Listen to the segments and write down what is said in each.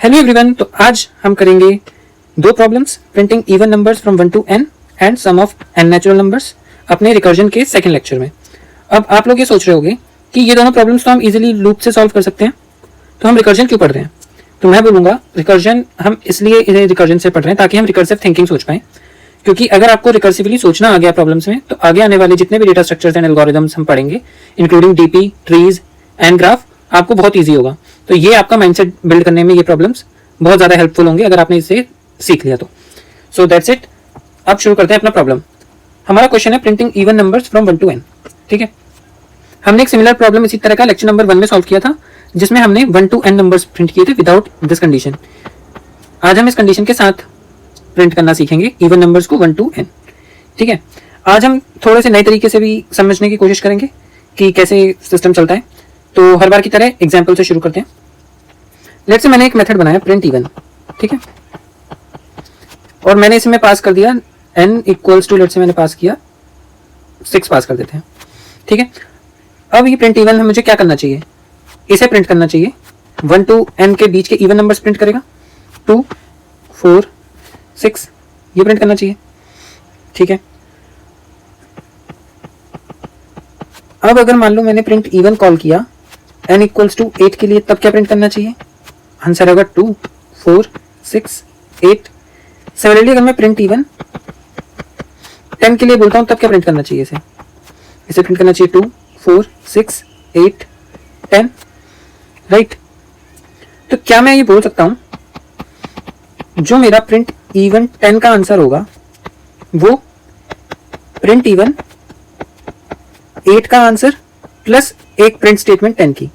Hello everyone, तो आज हम करेंगे दो problems printing even numbers from 1 to n and sum of n natural numbers अपने रिकर्जन के सेकंड लेक्चर में। अब आप लोग ये सोच रहे होंगे कि ये दोनों प्रॉब्लम्स तो हम इजीली लूप से सॉल्व कर सकते हैं, तो हम रिकर्जन क्यों पढ़ रहे हैं? तो मैं बोलूंगा रिकर्जन हम इसलिए इन्हें रिकर्जन से पढ़ रहे हैं ताकि हम रिकर्सिव थिंकिंग सोच पाएं। क्योंकि अगर आपको रिकर्सिवली सोचना आ गया प्रॉब्लम्स में, तो आगे आने वाले जितने भी डेटा स्ट्रक्चर्स एंड एल्गोरिदम्स हम पढ़ेंगे including DP, trees and graph, आपको बहुत ईजी होगा। तो ये आपका माइंडसेट बिल्ड करने में ये प्रॉब्लम्स बहुत ज्यादा हेल्पफुल होंगे अगर आपने इसे सीख लिया तो। So that's it. अब शुरू करते हैं अपना प्रॉब्लम। हमारा क्वेश्चन है printing even numbers from 1 to n। ठीक है, हमने एक सिमिलर प्रॉब्लम इसी तरह का लेक्चर नंबर 1 में सॉल्व किया था, जिसमें हमने 1 to n नंबर्स प्रिंट किए थे विदाउट दिस कंडीशन। आज हम इस कंडीशन के साथ प्रिंट करना सीखेंगे इवन नंबर्स को 1 to n। ठीक है, आज हम थोड़े से नए तरीके से भी समझने की कोशिश करेंगे कि कैसे सिस्टम चलता है। तो हर बार की तरह एग्जाम्पल से शुरू करते हैं। लेट्स से मैंने एक मेथड बनाया प्रिंट इवन, ठीक है, और मैंने इसमें पास कर दिया n equals to, let's say मैंने पास किया 6 पास कर देते हैं। ठीक है, अब ये प्रिंट इवन मुझे क्या करना चाहिए? इसे प्रिंट करना चाहिए 1 to n के बीच के इवन नंबर्स प्रिंट करेगा, 2, 4, 6 ये प्रिंट करना चाहिए। ठीक है, अब अगर मान लो मैंने प्रिंट इवन कॉल किया n इक्वल्स टू 8 के लिए, तब क्या प्रिंट करना चाहिए? आंसर होगा 2, 4, 6, 8। सिमिलरली अगर मैं प्रिंट इवन 10 के लिए बोलता हूं, तब क्या प्रिंट करना चाहिए? इसे प्रिंट करना चाहिए 2, 4, 6, 8, 10। राइट, तो क्या मैं ये बोल सकता हूं जो मेरा प्रिंट इवन 10 का आंसर होगा वो प्रिंट इवन 8 का आंसर प्लस एक प्रिंट स्टेटमेंट 10 की।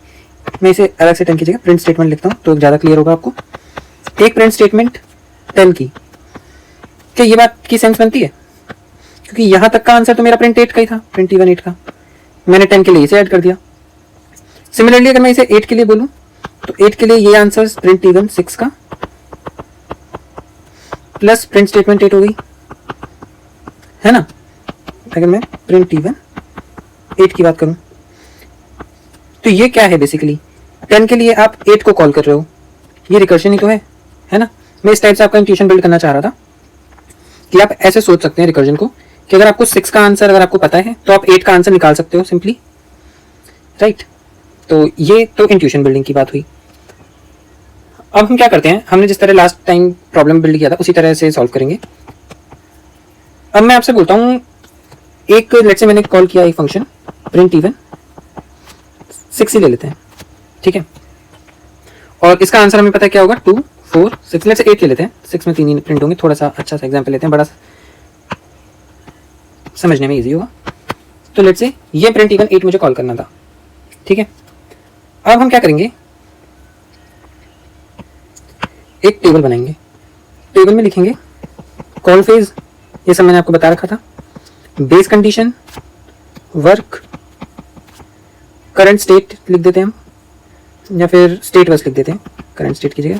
मैं इसे अलग से 10 की जगह प्रिंट स्टेटमेंट लिखता हूं तो ज्यादा क्लियर होगा आपको। एक प्रिंट स्टेटमेंट 10 की, क्या ये बात की सेंस बनती है? क्योंकि यहां तक का आंसर तो मेरा प्रिंट 8 का ही था, प्रिंट इवन 8 का, मैंने 10 के लिए इसे ऐड कर दिया। सिमिलरली अगर मैं इसे 8 के लिए बोलूं तो 8 के लिए ये आंसर प्रिंट इवन 6 का प्लस प्रिंट स्टेटमेंट 8 हो गई, है ना। अगर मैं प्रिंट इवन 8 की बात करूं तो ये क्या है? बेसिकली 10 के लिए आप 8 को कॉल कर रहे हो, ये रिकर्शन ही तो है ना। मैं इस टाइप से आपका इंट्यूशन बिल्ड करना चाह रहा था कि आप ऐसे सोच सकते हैं रिकर्जन को कि अगर आपको 6 का आंसर अगर आपको पता है तो आप 8 का आंसर निकाल सकते हो सिंपली। राइट, तो ये तो इंट्यूशन बिल्डिंग की बात हुई। अब हम क्या करते हैं, हमने जिस तरह लास्ट टाइम प्रॉब्लम बिल्ड किया था उसी तरह से सॉल्व करेंगे। अब मैं आपसे बोलता हूँ, एक लेट्स से मैंने कॉल किया एक फंक्शन प्रिंट इवन 6 ही ले लेते हैं। ठीक है, और इसका आंसर हमें पता है क्या होगा? 2, 4, 6। लेट्स से 8 ले लेते हैं, 6 में 3 ही प्रिंट होंगे। थोड़ा सा अच्छा सा एग्जांपल लेते हैं, बड़ा समझने में इजी होगा। तो लेट्स से ये प्रिंट इवन 8 मुझे कॉल करना था। ठीक है, अब हम क्या करेंगे, एक टेबल बनाएंगे। टेबल में लिखेंगे कॉल फेज, ये सब मैंने आपको बता रखा था, base condition, work, current state लिख देते हैं हम, या फिर स्टेट बस लिख देते हैं करंट स्टेट की जगह।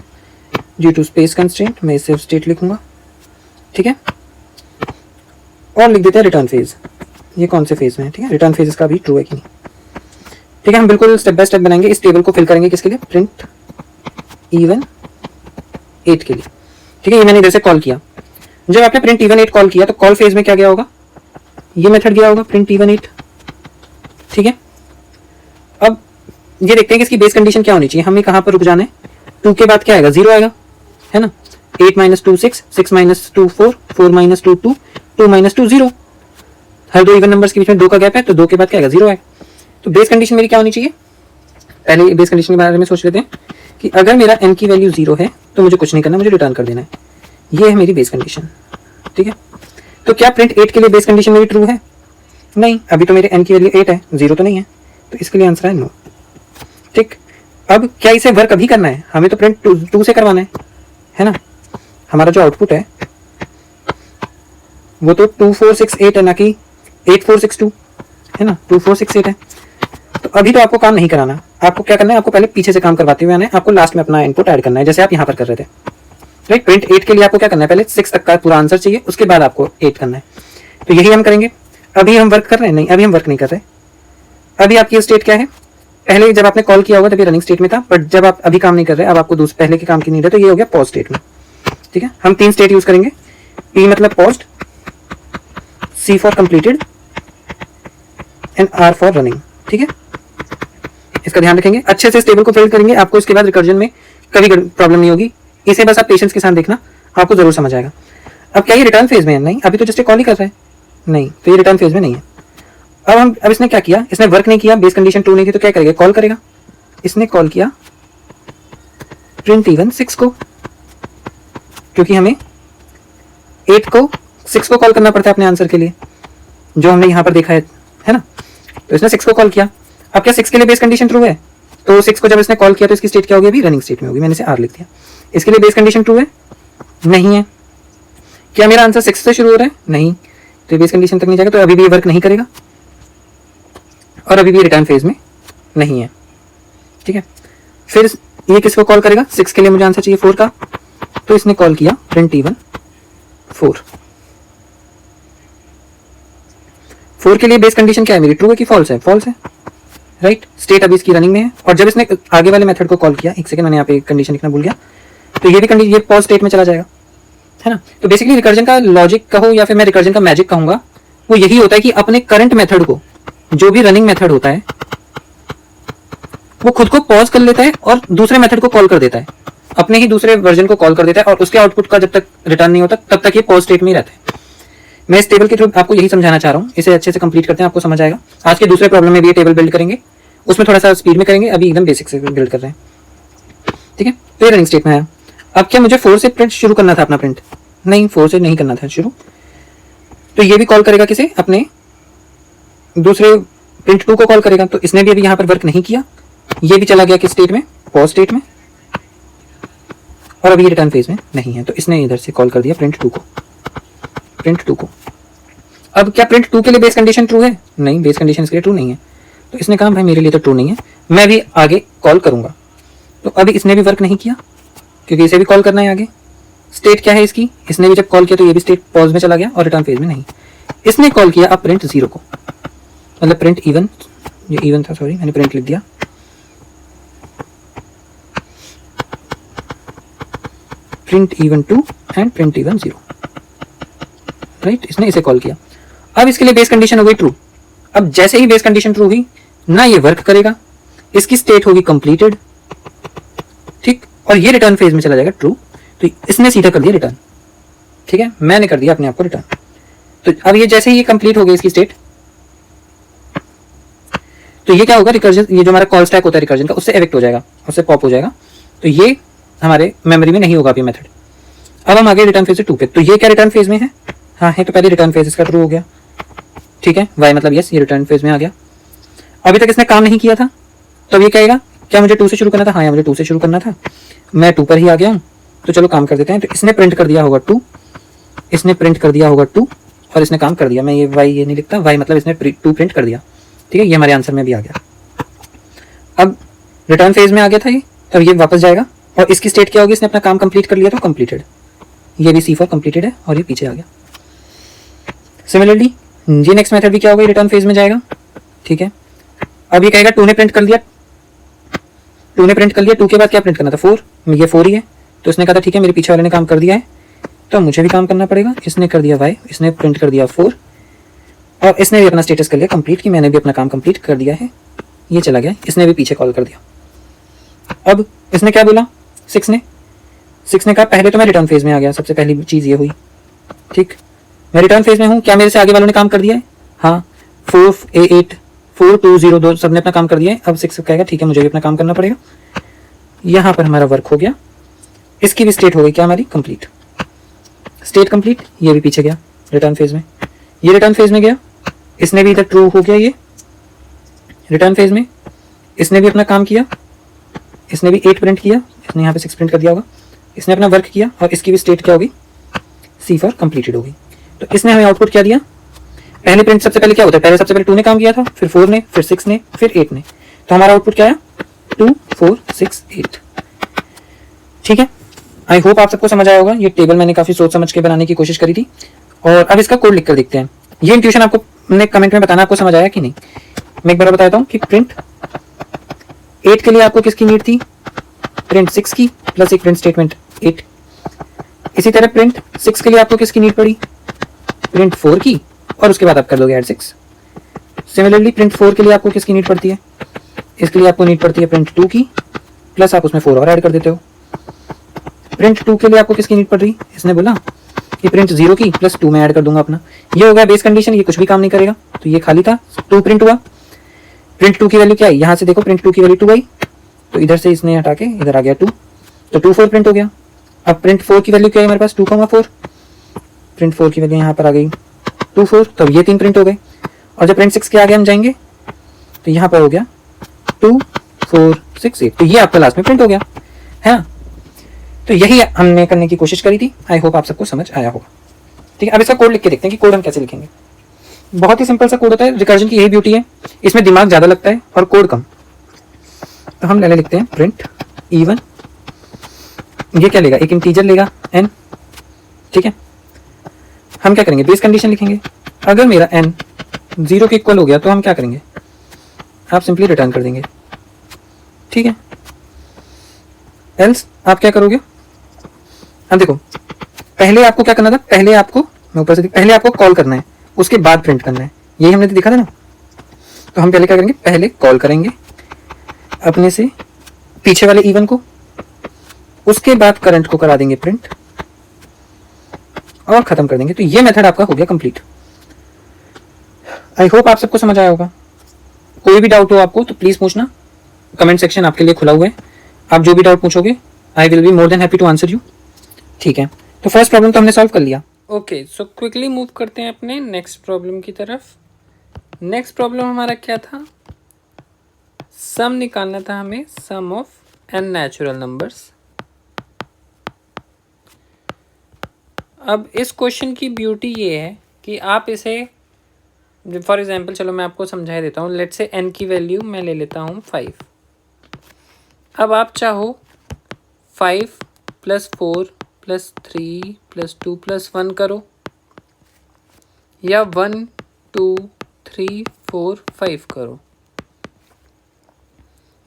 ड्यू टू स्पेस कंस्ट्रेंट मैं सिर्फ स्टेट लिखूंगा। ठीक है, और लिख देते हैं रिटर्न फेज, ये कौन से फेज में है। ठीक है, रिटर्न फेज इसका भी ट्रू है कि नहीं। ठीक है, हम बिल्कुल स्टेप बाय स्टेप बनाएंगे। इस टेबल को फिल करेंगे किसके लिए? प्रिंट इवन 8 के लिए। ठीक है, ये मैंने इधर से कॉल किया। जब आपने प्रिंट इवन 8 कॉल किया तो कॉल फेज में क्या गया होगा? ये मेथड गया होगा प्रिंट इवन 8। ठीक है, अब ये देखते हैं कि इसकी बेस कंडीशन क्या होनी चाहिए। हमें कहां पर रुक जाना है? 2 के बाद क्या आएगा? 0 आएगा, है ना। 8 - 2 6, 6 - 2 4, 4 - 2 2, 2 - 2 0। हर दो इवन नंबर्स के बीच में 2 का गैप है, तो 2 के बाद क्या आएगा? 0 आएगा। तो बेस कंडीशन मेरी क्या होनी चाहिए? पहले बेस कंडीशन के बारे में सोच लेते हैं कि अगर मेरा n की वैल्यू 0 है तो मुझे कुछ नहीं करना, मुझे रिटर्न कर देना है। ये है मेरी बेस कंडीशन। ठीक है, तो क्या प्रिंट 8 के लिए बेस कंडीशन मेरी ट्रू है? नहीं, अभी तो मेरे n की वैल्यू 8 है, 0 तो नहीं है, तो इसके लिए आंसर है नो। ठीक, अब क्या इसे वर्क अभी करना है? हमें तो प्रिंट 2 से करवाना है ना। हमारा जो आउटपुट है वो तो 2 4 6 8 है, ना कि 8 4 6 2, है ना। 2 4 6 8 है, तो अभी तो आपको काम नहीं कराना। आपको क्या करना है? आपको पहले पीछे से काम करवाते हुए आना है, आपको लास्ट में अपना इनपुट ऐड करना है, जैसे आप यहाँ पर कर रहे थे। राइट, प्रिंट 8 के लिए आपको क्या करना है? पहले 6 तक का पूरा आंसर चाहिए, उसके बाद आपको 8 करना है। तो यही हम करेंगे। अभी हम वर्क कर रहे हैं? नहीं, अभी हम वर्क नहीं कर रहे। अभी आपकी स्टेट क्या है? पहले जब आपने कॉल किया होगा तभी रनिंग स्टेट में था, बट जब आप अभी काम नहीं कर रहे, अब आपको पहले के काम की नीड है, तो ये हो गया पॉज स्टेट में। ठीक है, हम 3 स्टेट यूज करेंगे, P मतलब paused, C for completed and R for running. ठीक है, इसका ध्यान रखेंगे, अच्छे से इस टेबल को फिल करेंगे, आपको इसके बाद रिकर्जन में कभी प्रॉब्लम नहीं होगी। इसे बस आप पेशेंस के साथ देखना, आपको जरूर समझ आएगा। अब क्या ये रिटर्न फेज में है? नहीं, अभी तो जस्ट कॉल ही कर रहा है, नहीं, तो ये रिटर्न फेज में नहीं है। अब इसने क्या किया, इसने वर्क नहीं किया, बेस कंडीशन ट्रू नहीं थी, तो क्या करेगा, कॉल करेगा। इसने कॉल किया प्रिंट इवन 6 को, क्योंकि हमें 8 को 6 को कॉल करना पड़ता है अपने आंसर के लिए, जो हमने यहां पर देखा है ना। तो इसने 6 को कॉल किया। अब क्या 6 के लिए बेस कंडीशन ट्रू है, तो 6 को जब इसने कॉल किया तो इसकी स्टेट क्या होगी, अभी रनिंग स्टेट में होगी। मैंने इसे R लिख दिया। इसके लिए बेस कंडीशन ट्रू है, नहीं है। क्या मेरा आंसर 6 से शुरू हो रहा है, नहीं, तो बेस कंडीशन तक नहीं जाएगा, तो अभी भी वर्क नहीं करेगा और अभी भी रिटर्न फेज में नहीं है। ठीक है, फिर ये किसको कॉल करेगा, 6 के लिए मुझे आंसर चाहिए 4 का, तो इसने कॉल किया प्रिंट इवन 4। 4 के लिए बेस कंडीशन क्या है मेरी, ट्रू है कि फॉल्स है, फॉल्स है, राइट। स्टेट अभी इसकी रनिंग में है, और जब इसने आगे वाले मेथड को कॉल किया, एक सेकंड मैंने यहाँ पे कंडीशन लिखना भूल गया, तो ये भी कंडीशन, ये पॉज स्टेट में चला जाएगा, है ना। तो बेसिकली रिकर्जन का लॉजिक कहो या फिर मैं रिकर्जन का मैजिक कहूंगा, वो यही होता है कि अपने करंट मेथड को, जो भी रनिंग मेथड होता है, वो खुद को पॉज कर लेता है और दूसरे मेथड को कॉल कर देता है, अपने ही दूसरे वर्जन को कॉल कर देता है, और उसके आउटपुट का जब तक रिटर्न नहीं होता तब तक ये पॉज स्टेट में ही रहता है। मैं इस टेबल के थ्रू आपको यही समझाना चाह रहा हूँ, इसे अच्छे से कंप्लीट करते हैं, आपको समझ आएगा। आज के दूसरे प्रॉब्लम में भी ये टेबल बिल्ड करेंगे, उसमें थोड़ा सा स्पीड में करेंगे, अभी एकदम बेसिक से बिल्ड कर रहे हैं। ठीक है, तो ये रनिंग स्टेट में है। अब क्या मुझे 4 से प्रिंट शुरू करना था अपना प्रिंट, नहीं, 4 से नहीं करना था शुरू, तो ये भी कॉल करेगा किसे, अपने दूसरे प्रिंट 2 को कॉल करेगा। तो इसने भी अभी यहाँ पर वर्क नहीं किया, ये भी चला गया किस स्टेट में, पॉज स्टेट में, और अभी रिटर्न फेज में नहीं है, तो इसने इधर से कॉल कर दिया प्रिंट 2 को, प्रिंट 2 को। अब क्या प्रिंट 2 के लिए बेस कंडीशन ट्रू है, नहीं, बेस कंडीशन इसके लिए ट्रू नहीं है, तो इसने कहा भाई मेरे लिए तो ट्रू नहीं है, मैं भी आगे कॉल करूंगा। तो अभी इसने भी वर्क नहीं किया, क्योंकि इसे भी कॉल करना है आगे। स्टेट क्या है इसकी, इसने भी जब कॉल किया तो ये भी स्टेट पॉज में चला गया और रिटर्न फेज में नहीं। इसने कॉल किया अब प्रिंट 0 को, मतलब प्रिंट इवन, ये इवन था, सॉरी मैंने प्रिंट लिख दिया, print even 2 and print even 0, right. इसने इसे कॉल किया। अब इसके लिए बेस कंडीशन हो गई ट्रू। अब जैसे ही बेस कंडीशन ट्रू हुई ना, ये वर्क करेगा, इसकी स्टेट होगी कंप्लीटेड, ठीक, और ये रिटर्न फेज में चला जाएगा ट्रू। तो इसने सीधा कर दिया रिटर्न, ठीक है, मैंने कर दिया अपने आप को रिटर्न। तो अब ये जैसे ही ये कंप्लीट हो गई इसकी स्टेट, तो ये क्या होगा, रिकर्जन, ये जो हमारा कॉल स्टैक होता है रिकर्जन का, उससे एविक्ट हो जाएगा, उससे पॉप हो जाएगा, तो ये हमारे मेमोरी में नहीं होगा अभी मेथड। अब हम आगे रिटर्न फेज से 2 पे, तो ये क्या रिटर्न फेज में है, हाँ है, तो पहले रिटर्न फेज इसका ट्रू हो गया, ठीक है, वाई मतलब यस, ये रिटर्न फेज में आ गया। अभी तक इसने काम नहीं किया था, तो अब ये कहेगा क्या मुझे 2 से शुरू करना था, हाँ मुझे 2 से शुरू करना था, मैं 2 पर ही आ गया हूँ, तो चलो काम कर देते हैं। तो इसने प्रिंट कर दिया होगा 2, इसने प्रिंट कर दिया होगा 2, और इसने काम कर दिया। मैं ये वाई ये नहीं लिखता, वाई मतलब इसने 2 प्रिंट कर दिया, ठीक है, ये हमारे आंसर में भी आ गया। अब रिटर्न फेज में आ गया था ये, अब ये वापस जाएगा, और इसकी स्टेट क्या होगी, इसने अपना काम कंप्लीट कर लिया तो कंप्लीटेड, ये भी C फॉर कंप्लीटेड है, और ये पीछे आ गया। सिमिलरली ये नेक्स्ट मेथड भी क्या होगा, रिटर्न फेज में जाएगा, ठीक है। अब ये कहेगा 2 ने प्रिंट कर लिया, 2 ने प्रिंट कर लिया, 2 के बाद क्या प्रिंट करना था, 4, ये 4 ही है, तो इसने कहा था ठीक है मेरे पीछे वाले ने काम कर दिया है, तो मुझे भी काम करना पड़ेगा। इसने कर दिया y, इसने प्रिंट कर दिया 4, और इसने भी अपना स्टेटस कर लिया कंप्लीट, कि मैंने भी अपना काम कंप्लीट कर दिया है, ये चला गया, इसने भी पीछे कॉल कर दिया। अब इसने क्या बोला, 6 ने कहा पहले तो मैं रिटर्न फेज में आ गया, सबसे पहली चीज ये हुई, ठीक, मैं रिटर्न फेज में हूँ, क्या मेरे से आगे वालों ने काम कर दिया है, हाँ 4 8 4 2 0 2 सबने अपना काम कर दिया है। अब 6 कहेगा ठीक है मुझे भी अपना काम करना पड़ेगा, यहाँ पर हमारा वर्क हो गया, इसकी भी स्टेट हो गई क्या हमारी, कंप्लीट, स्टेट कंप्लीट, ये भी पीछे गया रिटर्न फेज में, ये रिटर्न फेज में गया, इसने भी इधर ट्रू हो गया, ये रिटर्न फेज में, इसने भी अपना काम किया, इसने भी 8 प्रिंट किया, इसने यहाँ पे 6 प्रिंट कर दिया होगा, इसने अपना वर्क किया, और इसकी भी स्टेट क्या होगी, C फॉर कंप्लीटेड होगी। तो इसने हमें आउटपुट क्या दिया, पहले प्रिंट सबसे पहले क्या होता है, पहले सबसे पहले 2 ने काम किया था, फिर 4 ने, फिर 6 ने, फिर 8 ने, तो हमारा आउटपुट क्या है, 2 4 6 8, ठीक है। आई होप आप सबको समझ आया होगा। ये टेबल मैंने काफी सोच समझ के बनाने की कोशिश करी थी, और अब इसका कोड लिख कर देखते हैं। ये इंट्यूशन आपको मैंने कमेंट में बताना आपको समझ आया कि नहीं। मैं एक बार बताता हूँ कि प्रिंट 8 के लिए आपको किसकी नीड थी? प्रिंट 6 की प्लस एक प्रिंट स्टेटमेंट 8। इसी तरह प्रिंट 6 के लिए आपको किसकी नीड पड़ी? प्रिंट 4 की, और उसके बाद आप कर दोगे ऐड 6। सिमिलरली प्रिंट 4 के लिए आपको किसकी नीड पड़ती है? इसके लिए आपको नीड पड़ती है प्रिंट 2 की, प्लस आप उसमें 4 और ऐड कर देते हो। प्रिंट 2 के लिए आपको किसकी नीड पड़ रही? इसने बोला कि प्रिंट 0 की प्लस 2 में ऐड कर दूंगा अपना। ये हो गया बेस कंडीशन, ये कुछ भी काम नहीं करेगा, तो ये खाली था, 2 प्रिंट हुआ। प्रिंट 2 की वैल्यू क्या आई? यहाँ से देखो प्रिंट 2 की वैल्यू 2 आई, तो इधर से इसने हटा के इधर आ गया 2, तो 2 4 प्रिंट हो गया। अब प्रिंट 4 की वैल्यू क्या है हमारे पास? 2,4। प्रिंट 4 की वैल्यू यहाँ पर आ गई 2 4, तो ये 3 प्रिंट हो गए। और जब प्रिंट 6 के आगे हम जाएंगे तो यहाँ पर हो गया 2 4 6 8, तो ये आपका लास्ट में प्रिंट हो गया है ना। तो यही हमने करने की कोशिश करी थी। आई होप आप सबको समझ आया होगा। ठीक है, अब इसका कोड लिख के देखते हैं कि कोड हम कैसे लिखेंगे। बहुत ही सिंपल सा कोड होता है, रिकर्जन की यही ब्यूटी है, इसमें दिमाग ज़्यादा लगता है और कोड कम। तो हम लेने लिखते हैं प्रिंट इवन, ये क्या लेगा? एक इंटीजर लेगा n। ठीक है, हम क्या करेंगे? बेस कंडीशन लिखेंगे। अगर मेरा n 0 के इक्वल हो गया तो हम क्या करेंगे? आप सिंपली रिटर्न कर देंगे। ठीक है, एल्स आप क्या करोगे? अब देखो, पहले आपको क्या करना था? पहले आपको, मैं ऊपर से पहले आपको कॉल करना है, उसके बाद प्रिंट करना है, यही हमने दिखा था ना। तो हम पहले क्या करेंगे? पहले कॉल करेंगे अपने से पीछे वाले इवन को, उसके बाद करंट को करा देंगे प्रिंट और खत्म कर देंगे। तो ये मेथड आपका हो गया कंप्लीट। आई होप आप सबको समझ आया होगा। कोई भी डाउट हो आपको तो प्लीज पूछना, कमेंट सेक्शन आपके लिए खुला हुआ है। आप जो भी डाउट पूछोगे I will be more than happy to answer you. ठीक है, तो फर्स्ट प्रॉब्लम तो हमने सॉल्व कर लिया। ओके, सो क्विकली मूव करते हैं अपने नेक्स्ट प्रॉब्लम की तरफ। नेक्स्ट प्रॉब्लम हमारा क्या था? सम निकालना था हमें, सम ऑफ एन नेचुरल नंबर्स। अब इस क्वेश्चन की ब्यूटी ये है कि आप इसे, फॉर एग्जांपल चलो मैं आपको समझा देता हूँ। लेट्स से n की वैल्यू मैं ले लेता हूँ 5। अब आप चाहो 5 + 4 + 3 + 2 + 1 करो, या 1 2 3 4 5 करो,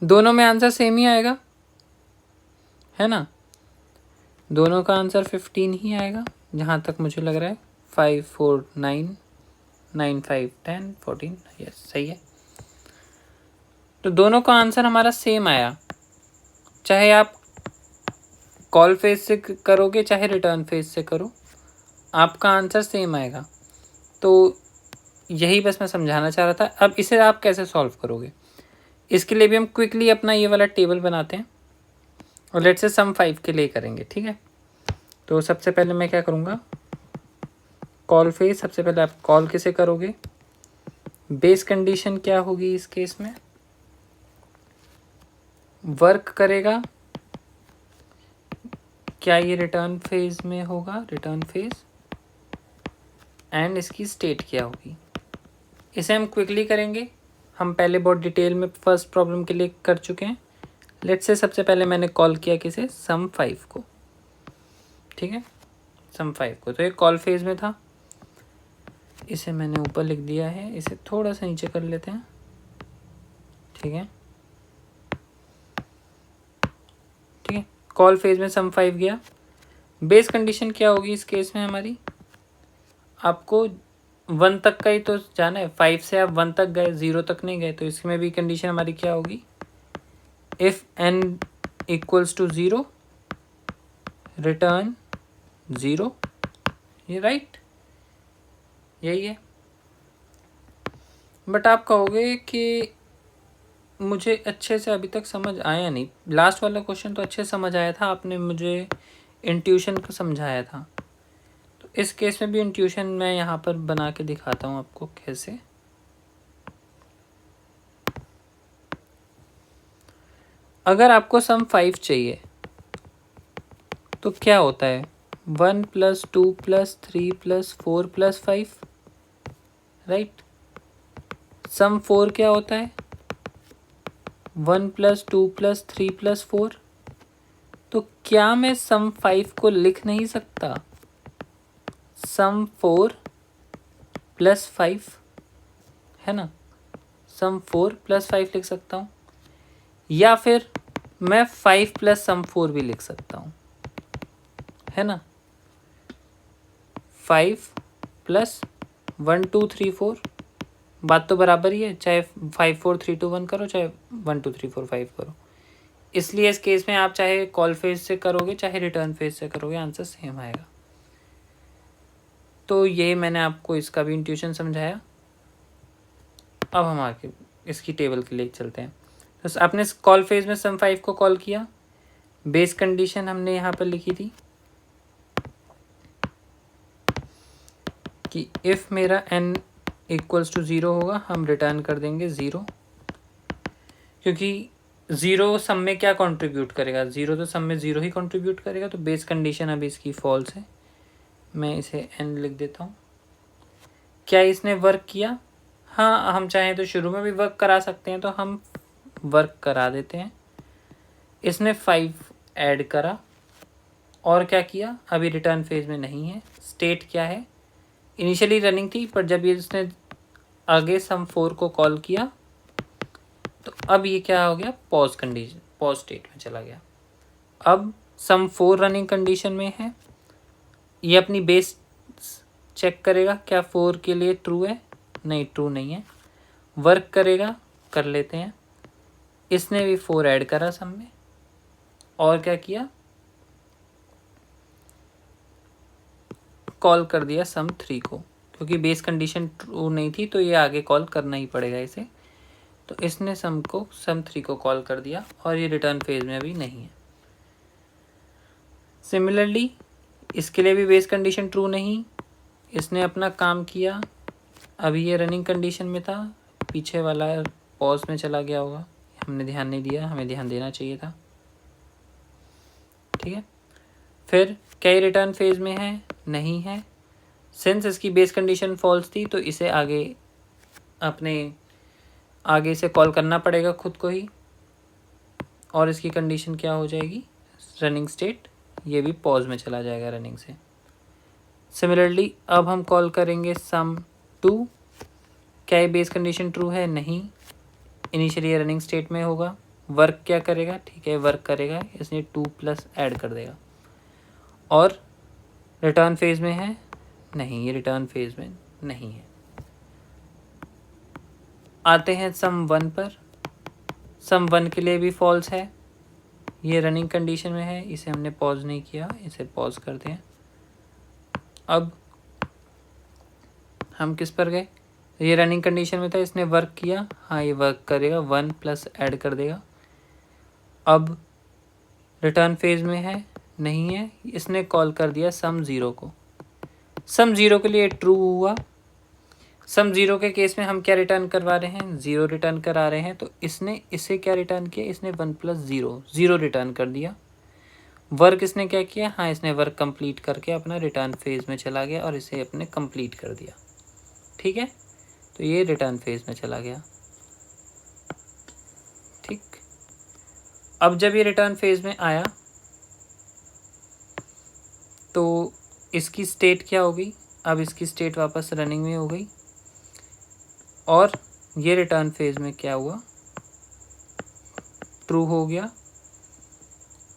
दोनों में आंसर सेम ही आएगा, है ना। दोनों का आंसर 15 ही आएगा जहाँ तक मुझे लग रहा है। 5 4 9, 9 5 10 14, यस सही है। तो दोनों का आंसर हमारा सेम आया, चाहे आप कॉल फेज से करोगे चाहे रिटर्न फेज से करो, आपका आंसर सेम आएगा। तो यही बस मैं समझाना चाह रहा था। अब इसे आप कैसे सॉल्व करोगे, इसके लिए भी हम क्विकली अपना ये वाला टेबल बनाते हैं और लेट्स से सम 5 के लिए करेंगे। ठीक है, तो सबसे पहले मैं क्या करूँगा? कॉल फेज, सबसे पहले आप कॉल किसे करोगे? बेस कंडीशन क्या होगी इस केस में? वर्क करेगा, क्या ये रिटर्न फेज में होगा? रिटर्न फेज, एंड इसकी स्टेट क्या होगी? इसे हम क्विकली करेंगे। हम पहले बहुत डिटेल में फर्स्ट प्रॉब्लम के लिए कर चुके हैं। लेट्स से सबसे पहले मैंने कॉल किया किसे? सम 5 को। ठीक है, सम 5 को, तो ये कॉल फेज में था। इसे मैंने ऊपर लिख दिया है, इसे थोड़ा सा नीचे कर लेते हैं। ठीक है, ठीक है, कॉल फेज में सम 5 गया। बेस कंडीशन क्या होगी इस केस में हमारी? आपको 1 तक का ही तो जाना है, 5 से आप 1 तक गए, 0 तक नहीं गए, तो इसमें भी कंडीशन हमारी क्या होगी? If n equals to 0 return 0। ये राइट, यही है। बट आप कहोगे कि मुझे अच्छे से अभी तक समझ आया नहीं। लास्ट वाला क्वेश्चन तो अच्छे समझ आया था, आपने मुझे इंट्यूशन को समझाया था। तो इस केस में भी इंट्यूशन मैं यहाँ पर बना के दिखाता हूँ आपको कैसे। अगर आपको सम 5 चाहिए तो क्या होता है? 1 + 2 + 3 + 4 + 5, राइट। सम 4 क्या होता है? 1 + 2 + 3 + 4। तो क्या मैं सम 5 को लिख नहीं सकता? सम 4 + 5, है ना, सम 4 + 5 लिख सकता हूँ। या फिर मैं 5 प्लस सम 4 भी लिख सकता हूँ, है ना। 5 प्लस 1 2 3 4, बात तो बराबर ही है, चाहे 5 4 3 2 1 करो, चाहे 1 2 3 4 5 करो। इसलिए इस केस में आप चाहे कॉल फेज से करोगे चाहे रिटर्न फेज से करोगे, आंसर सेम आएगा। तो ये मैंने आपको इसका भी इंट्यूशन समझाया। अब हम आगे इसकी टेबल के लिए चलते हैं। तो आपने कॉल फेज में सम 5 को कॉल किया, बेस कंडीशन हमने यहाँ पर लिखी थी कि इफ़ मेरा n इक्वल्स टू 0 होगा, हम रिटर्न कर देंगे 0, क्योंकि 0 सम में क्या कंट्रीब्यूट करेगा, 0 तो सम में 0 ही कंट्रीब्यूट करेगा। तो बेस कंडीशन अभी इसकी फॉल्स है, मैं इसे n लिख देता हूँ। क्या इसने वर्क किया? हाँ, हम चाहें तो शुरू में भी वर्क करा सकते हैं, तो हम वर्क करा देते हैं। इसने 5 ऐड करा और क्या किया, अभी रिटर्न फेज में नहीं है। स्टेट क्या है, इनिशियली रनिंग थी, पर जब ये इसने आगे सम 4 को कॉल किया तो अब ये क्या हो गया, पॉज कंडीशन, पॉज स्टेट में चला गया। अब सम 4 रनिंग कंडीशन में है, ये अपनी बेस चेक करेगा क्या 4 के लिए ट्रू है, नहीं ट्रू नहीं है। वर्क करेगा, कर लेते हैं। इसने भी 4 ऐड करा सम में और क्या किया, कॉल कर दिया सम 3 को, क्योंकि बेस कंडीशन ट्रू नहीं थी तो ये आगे कॉल करना ही पड़ेगा इसे। तो इसने सम 3 को कॉल कर दिया और ये रिटर्न फेज में अभी नहीं है। सिमिलरली इसके लिए भी बेस कंडीशन ट्रू नहीं, इसने अपना काम किया, अभी ये रनिंग कंडीशन में था, पीछे वाला पॉज में चला गया होगा, हमने ध्यान नहीं दिया, हमें ध्यान देना चाहिए था। ठीक है, फिर क्या ये रिटर्न फेज में है, नहीं है। सिंस इसकी बेस कंडीशन फॉल्स थी तो इसे आगे से कॉल करना पड़ेगा खुद को ही, और इसकी कंडीशन क्या हो जाएगी, रनिंग स्टेट, ये भी पॉज में चला जाएगा रनिंग से। सिमिलरली अब हम कॉल करेंगे सम 2, क्या ये बेस कंडीशन ट्रू है, नहीं, इनिशियली रनिंग स्टेट में होगा। वर्क क्या करेगा, ठीक है वर्क करेगा, इसने 2 प्लस ऐड कर देगा। और रिटर्न फेज में है, नहीं, ये रिटर्न फेज में नहीं है। आते हैं सम 1 पर। सम 1 के लिए भी फॉल्स है, ये रनिंग कंडीशन में है, इसे हमने पॉज नहीं किया, इसे पॉज करते हैं। अब हम किस पर गए, ये रनिंग कंडीशन में था, इसने वर्क किया, हाँ ये वर्क करेगा, 1 प्लस ऐड कर देगा। अब रिटर्न फेज में है, नहीं है, इसने कॉल कर दिया सम 0 को। सम 0 के लिए ट्रू हुआ। सम 0 के केस में हम क्या रिटर्न करवा रहे हैं, 0 रिटर्न करा रहे हैं, तो इसने इसे क्या रिटर्न किया, इसने 1 प्लस 0 0 रिटर्न कर दिया। वर्क इसने क्या किया, हाँ इसने वर्क कंप्लीट करके अपना रिटर्न फेज में चला गया और इसे अपने कंप्लीट कर दिया। ठीक है, तो ये रिटर्न फेज में चला गया। ठीक, अब जब ये रिटर्न फेज में आया तो इसकी स्टेट क्या हो गई, अब इसकी स्टेट वापस रनिंग में हो गई और ये रिटर्न फेज में क्या हुआ, ट्रू हो गया।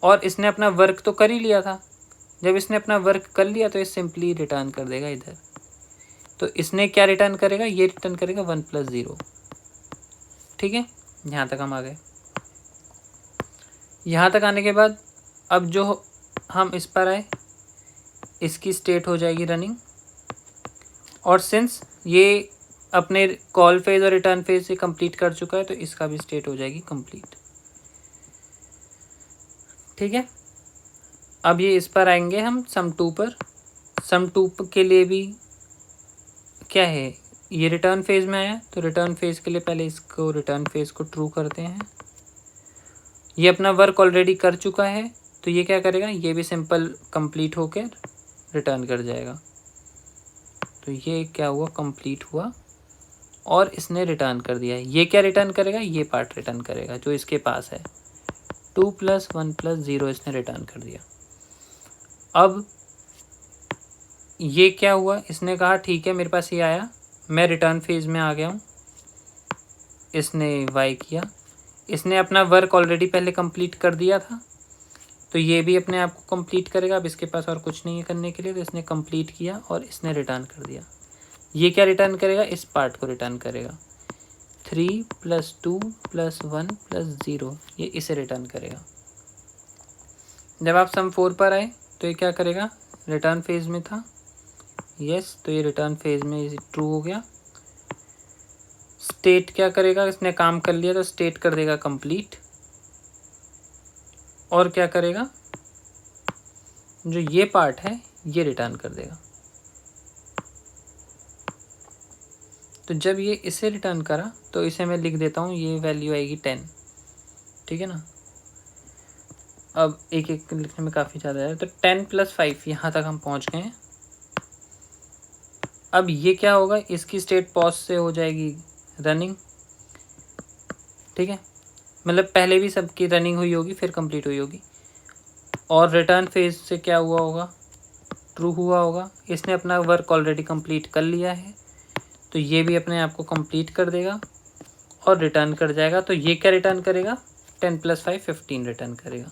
और इसने अपना वर्क तो कर ही लिया था, जब इसने अपना वर्क कर लिया तो ये सिंपली रिटर्न कर देगा इधर। तो इसने क्या रिटर्न करेगा, ये रिटर्न करेगा 1 प्लस 0। ठीक है, यहाँ तक हम आ गए। यहाँ तक आने के बाद अब जो हम इस पर आए, इसकी स्टेट हो जाएगी रनिंग, और सिंस ये अपने कॉल फेज और रिटर्न फेज से कंप्लीट कर चुका है तो इसका भी स्टेट हो जाएगी कंप्लीट। ठीक है, अब ये इस पर आएंगे हम सम 2 पर। सम 2 के लिए भी क्या है, ये रिटर्न फेज में आया, तो रिटर्न फेज के लिए पहले इसको रिटर्न फेज को ट्रू करते हैं। ये अपना वर्क ऑलरेडी कर चुका है तो ये क्या करेगा, ये भी सिंपल कंप्लीट होकर रिटर्न कर जाएगा। तो ये क्या हुआ, कंप्लीट हुआ और इसने रिटर्न कर दिया। ये क्या रिटर्न करेगा, ये पार्ट रिटर्न करेगा जो इसके पास है, 2 प्लस 1 प्लस 0 इसने रिटर्न कर दिया। अब ये क्या हुआ, इसने कहा ठीक है मेरे पास ये आया, मैं रिटर्न फेज में आ गया हूँ, इसने वाई किया, इसने अपना वर्क ऑलरेडी पहले कंप्लीट कर दिया था, तो ये भी अपने आप को कंप्लीट करेगा। अब इसके पास और कुछ नहीं है करने के लिए, तो इसने कंप्लीट किया और इसने रिटर्न कर दिया। ये क्या रिटर्न करेगा, इस पार्ट को रिटर्न करेगा। 3 + 2 + 1 + 0, ये इसे रिटर्न करेगा। जब आप सम 4 पर आए तो ये क्या करेगा, रिटर्न फेज में था, यस, तो ये रिटर्न फेज में ट्रू हो गया। स्टेट क्या करेगा, इसने काम कर लिया तो स्टेट कर देगा कंप्लीट। और क्या करेगा, जो ये पार्ट है ये रिटर्न कर देगा। तो जब ये इसे रिटर्न करा तो इसे मैं लिख देता हूँ, ये वैल्यू आएगी 10, ठीक है ना। अब एक एक लिखने में काफ़ी ज़्यादा है, तो 10 + 5 यहाँ तक हम पहुँच गए हैं। अब ये क्या होगा, इसकी स्टेट पॉज से हो जाएगी रनिंग, ठीक है, मतलब पहले भी सबकी रनिंग हुई होगी फिर कंप्लीट हुई होगी। और रिटर्न फेज से क्या हुआ होगा, ट्रू हुआ होगा। इसने अपना वर्क ऑलरेडी कंप्लीट कर लिया है, तो ये भी अपने आप को कंप्लीट कर देगा और रिटर्न कर जाएगा। तो ये क्या रिटर्न करेगा, 10 + 5 15 रिटर्न करेगा।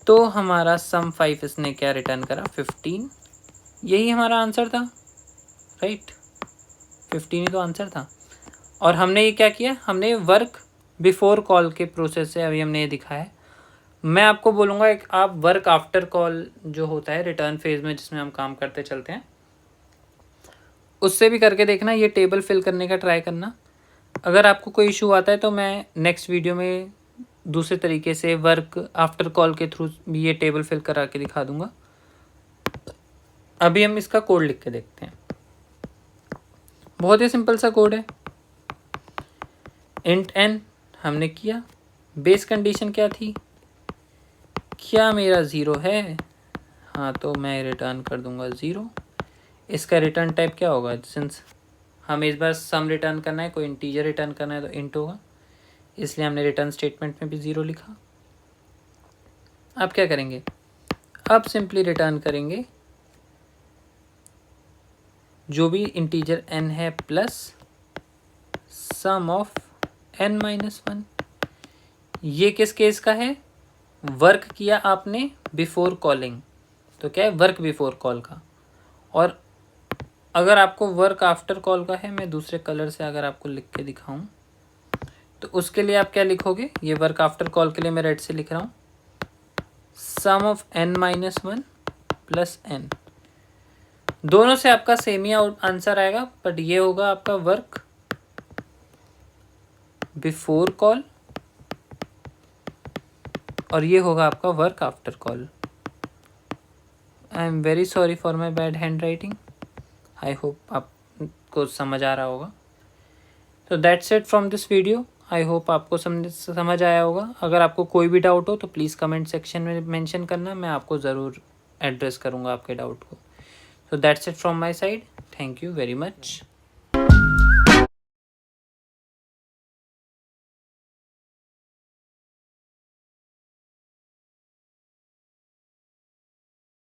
तो हमारा सम 5 इसने क्या रिटर्न करा, 15। यही हमारा आंसर था, राइट, 15 ही तो आंसर था। और हमने ये क्या किया, हमने वर्क बिफोर कॉल के प्रोसेस से अभी हमने ये दिखाया है। मैं आपको बोलूँगा एक आप वर्क आफ्टर कॉल जो होता है रिटर्न फेज में, जिसमें हम काम करते चलते हैं, उससे भी करके देखना, ये टेबल फिल करने का ट्राई करना। अगर आपको कोई इशू आता है तो मैं नेक्स्ट वीडियो में दूसरे तरीके से वर्क आफ्टर कॉल के थ्रू भी ये टेबल फिल करा के दिखा दूंगा। अभी हम इसका कोड लिख के देखते हैं। बहुत ही सिंपल सा कोड है। इंट n हमने किया, बेस कंडीशन क्या थी, क्या मेरा 0 है, हाँ, तो मैं रिटर्न कर दूंगा 0। इसका रिटर्न टाइप क्या होगा, सिंस हमें इस बार सम रिटर्न करना है, कोई इंटीजर रिटर्न करना है तो इंट होगा, इसलिए हमने रिटर्न स्टेटमेंट में भी 0 लिखा। अब क्या करेंगे, अब सिंपली रिटर्न करेंगे जो भी इंटीजर n है प्लस सम ऑफ n - 1। ये किस केस का है, वर्क किया आपने बिफोर कॉलिंग, तो क्या है, वर्क बिफोर कॉल का। और अगर आपको वर्क आफ्टर कॉल का है, मैं दूसरे कलर से अगर आपको लिख के दिखाऊं तो उसके लिए आप क्या लिखोगे, ये वर्क आफ्टर कॉल के लिए मैं रेड से लिख रहा हूँ, सम ऑफ n - 1 + n। दोनों से आपका सेम ही आंसर आएगा, बट ये होगा आपका वर्क बिफोर कॉल और ये होगा आपका work after call. I am very sorry for my bad hand writing. I hope आपको समझ आ रहा होगा। तो that's it from this video. I hope आपको समझ आया होगा। अगर आपको कोई भी डाउट हो तो प्लीज़ कमेंट सेक्शन में मेंशन करना, मैं आपको ज़रूर एड्रेस करूँगा आपके डाउट को। So that's it from my side. Thank you very much.